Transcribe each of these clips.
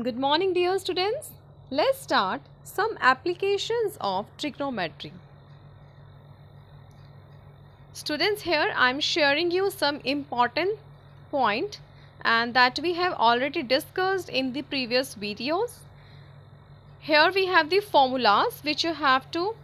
Good morning, dear students. Let's start some applications of trigonometry. Students, here I am sharing you some important point and that we have already discussed in the previous videos. Here we have the formulas which you have to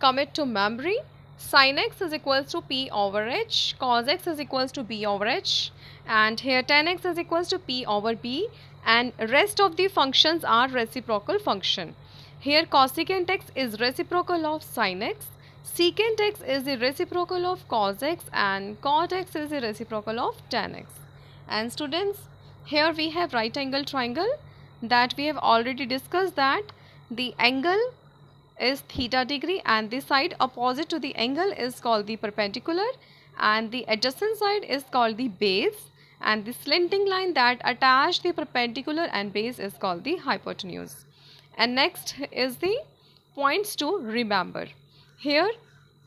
commit to memory. Sin x is equals to p over h, cos x is equals to b over h, and here tan x is equals to p over b, and rest of the functions are reciprocal function. Here cosecant x is reciprocal of sin x, secant x is the reciprocal of cos x, and cot x is the reciprocal of tan x. And students, here we have right angle triangle that we have already discussed that the angle is theta degree and the side opposite to the angle is called the perpendicular and the adjacent side is called the base, and the slanting line that attach the perpendicular and base is called the hypotenuse. And next is the points to remember. Here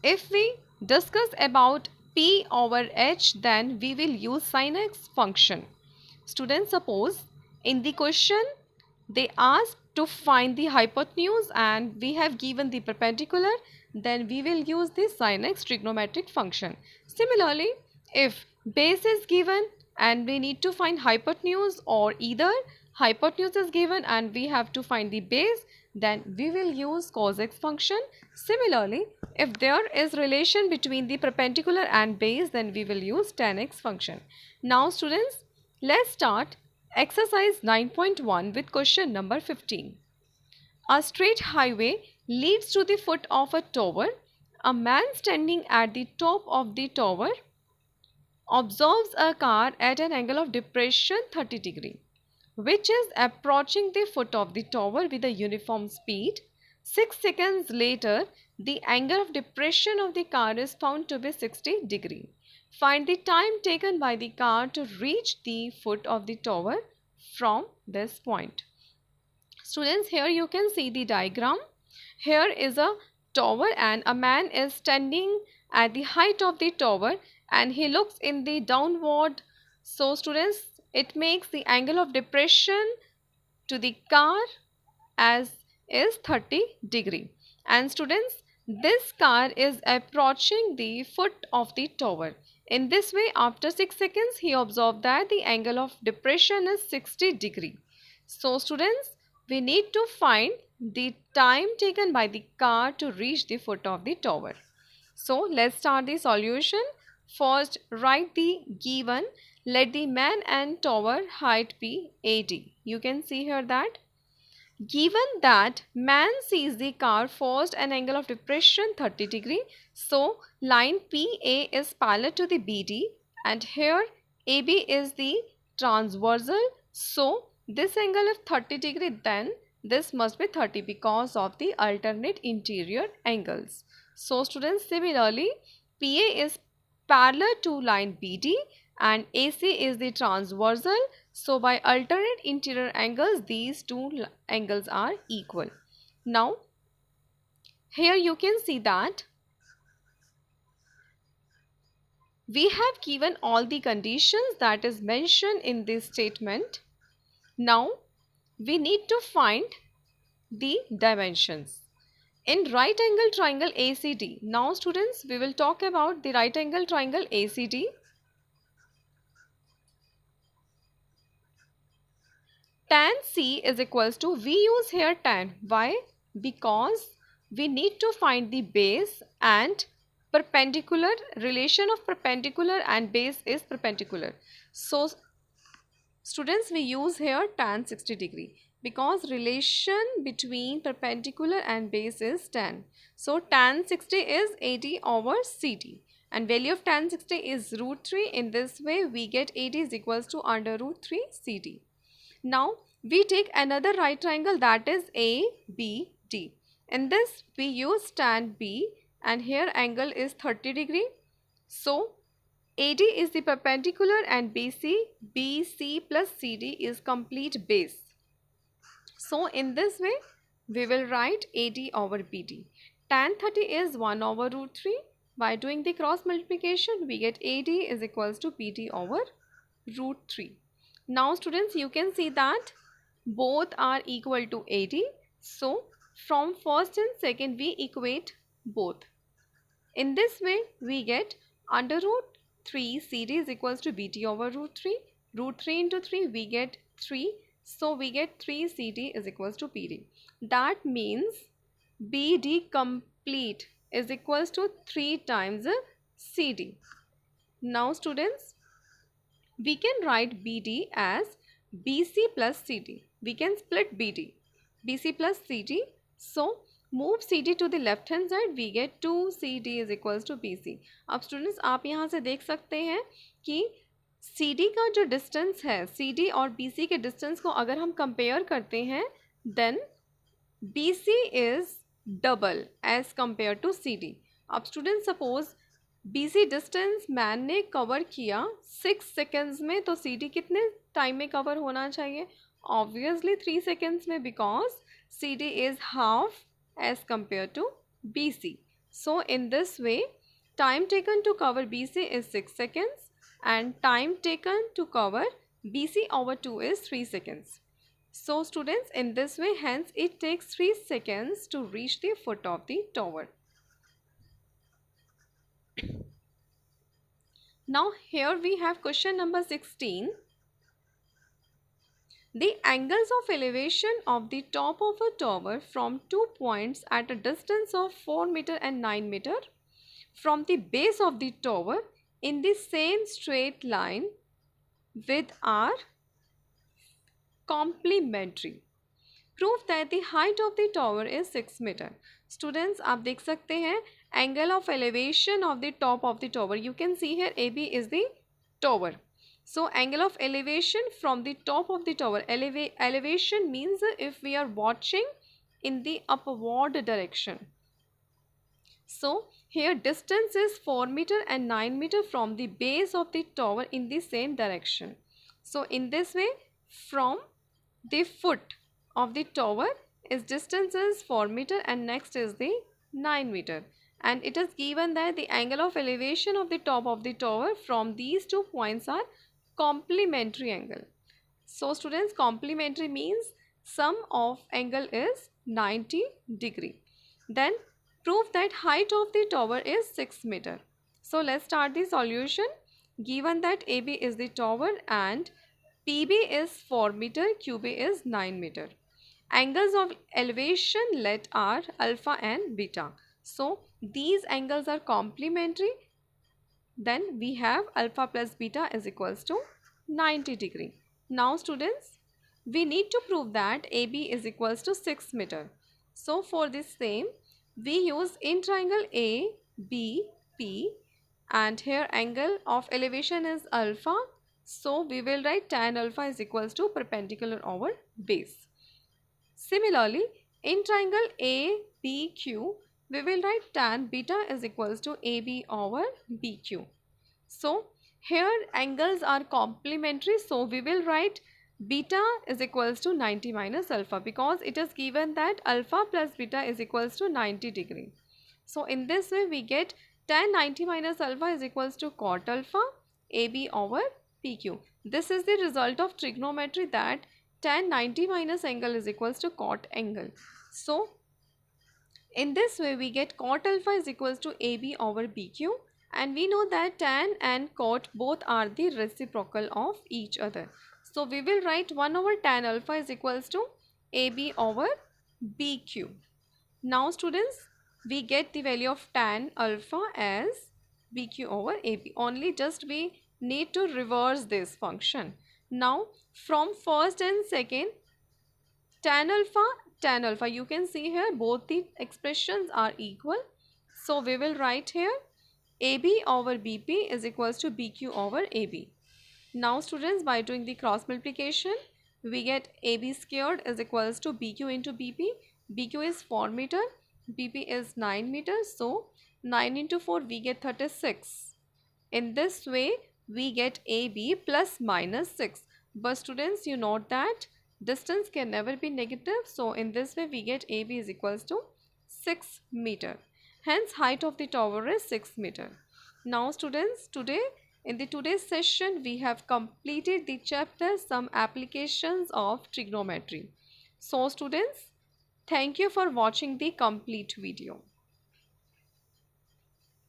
if we discuss about p over h, then we will use sin x function. Students, suppose in the question they ask to find the hypotenuse and we have given the perpendicular, then we will use the sin x trigonometric function. Similarly, if base is given and we need to find hypotenuse, or either hypotenuse is given and we have to find the base, then we will use cos x function. Similarly, if there is relation between the perpendicular and base, then we will use tan x function. Now students, let's start exercise 9.1 with question number 15. A straight highway leads to the foot of a tower. A man standing at the top of the tower observes a car at an angle of depression 30 degree, which is approaching the foot of the tower with a uniform speed. 6 seconds later, the angle of depression of the car is found to be 60 degree. Find the time taken by the car to reach the foot of the tower from this point. Students, here you can see the diagram. Here is a tower and a man is standing at the height of the tower and he looks in the downward. So students, it makes the angle of depression to the car as is 30 degree. And students, this car is approaching the foot of the tower. In this way, after 6 seconds, he observed that the angle of depression is 60 degree. So students, we need to find the time taken by the car to reach the foot of the tower. So let's start the solution. First, write the given. Let the man and tower height be AD. You can see here that given that man sees the car first an angle of depression 30 degree, so line PA is parallel to the BD and here AB is the transversal. So this angle is 30 degree, then this must be 30 because of the alternate interior angles. So students, similarly PA is parallel to line BD and AC is the transversal. So by alternate interior angles, these two angles are equal. Now here you can see that we have given all the conditions that is mentioned in this statement. Now we need to find the dimensions. In right angle triangle ACD, now students, we will talk about the right angle triangle ACD. Tan C is equals to, we use here tan. Why? Because we need to find the base and perpendicular. Relation of perpendicular and base is perpendicular. So students, we use here tan 60 degree because relation between perpendicular and base is tan. So tan 60 is AD over CD and value of tan 60 is root 3. In this way we get AD is equals to under root 3 CD. Now we take another right triangle, that is ABD. In this we use tan B and here angle is 30 degree. So AD is the perpendicular and BC plus CD is complete base. So in this way we will write AD over BD. Tan 30 is 1 over root 3. By doing the cross multiplication we get AD is equals to BD over root 3. Now students, you can see that both are equal to 80. So from first and second we equate both. In this way we get under root 3 CD is equals to BT over root 3. Root 3 into 3 we get 3. So we get 3 CD is equals to PD. That means BD complete is equals to 3 times CD. Now students, we can write BD as BC plus CD. We can split BD. BC plus CD. So move CD to the left hand side. We get 2 CD is equals to BC. अब students आप यहाँ से देख सकते हैं कि CD का जो डिस्टेंस है, CD और BC के डिस्टेंस को अगर हम कंपेयर करते हैं, then BC is double as compared to CD. अब student suppose BC distance man ने कवर किया 6 सेकेंड्स में, तो CD कितने टाइम में कवर होना चाहिए? ऑब्वियसली 3 सेकेंड्स में, because CD is half as compare to BC. So in this way time taken to cover BC is 6 seconds and time taken to cover BC over 2 is 3 seconds. So students, in this way, hence it takes 3 seconds to reach the foot of the tower. Now here we have question number 16. The angles of elevation of the top of a tower from 2 points at a distance of 4 meter and 9 meter from the base of the tower in the same straight line with are complementary. Prove that the height of the tower is 6 meter. Students, आप देख सकते हैं angle of elevation of the top of the tower. You can see here AB is the tower. So angle of elevation from the top of the tower. Elevation means if we are watching in the upward direction. So here distance is 4 meter and 9 meter from the base of the tower in the same direction. So in this way, from the foot of the tower is distance is 4 meter and next is the 9 meter, and it is given that the angle of elevation of the top of the tower from these 2 points are complementary angle. So students, complementary means sum of angle is 90 degree. Then prove that height of the tower is 6 meter. So let's start the solution. Given that AB is the tower and PB is 4 meter, QB is 9 meter. Angles of elevation let are alpha and beta. So these angles are complementary. Then we have alpha plus beta is equals to 90 degree. Now students, we need to prove that AB is equals to 6 meter. So for this same, we use in triangle ABP, and here angle of elevation is alpha. So we will write tan alpha is equals to perpendicular over base. Similarly, in triangle ABQ, we will write tan beta is equals to AB over BQ. So here angles are complementary, so we will write beta is equals to 90 minus alpha, because it is given that alpha plus beta is equals to 90 degree. So in this way we get tan 90 minus alpha is equals to cot alpha AB over PQ. This is the result of trigonometry, that tan 90 minus angle is equals to cot angle. So in this way we get cot alpha is equals to AB over BQ, and we know that tan and cot both are the reciprocal of each other. So we will write 1 over tan alpha is equals to AB over BQ. Now students, we get the value of tan alpha as BQ over AB. Only just we need to reverse this function. Now from first and second, tan alpha, you can see here both the expressions are equal. So we will write here AB over BP is equals to BQ over AB. Now students, by doing the cross multiplication, we get AB squared is equals to BQ into BP. BQ is 4 meter, BP is 9 meters. So 9 into 4 we get 36. In this way we get AB plus minus 6. But students, you note that distance can never be negative. So in this way we get AB is equals to 6 meter. Hence height of the tower is 6 meter. Now students, today In the today's session, we have completed the chapter Some Applications of Trigonometry. So students, thank you for watching the complete video.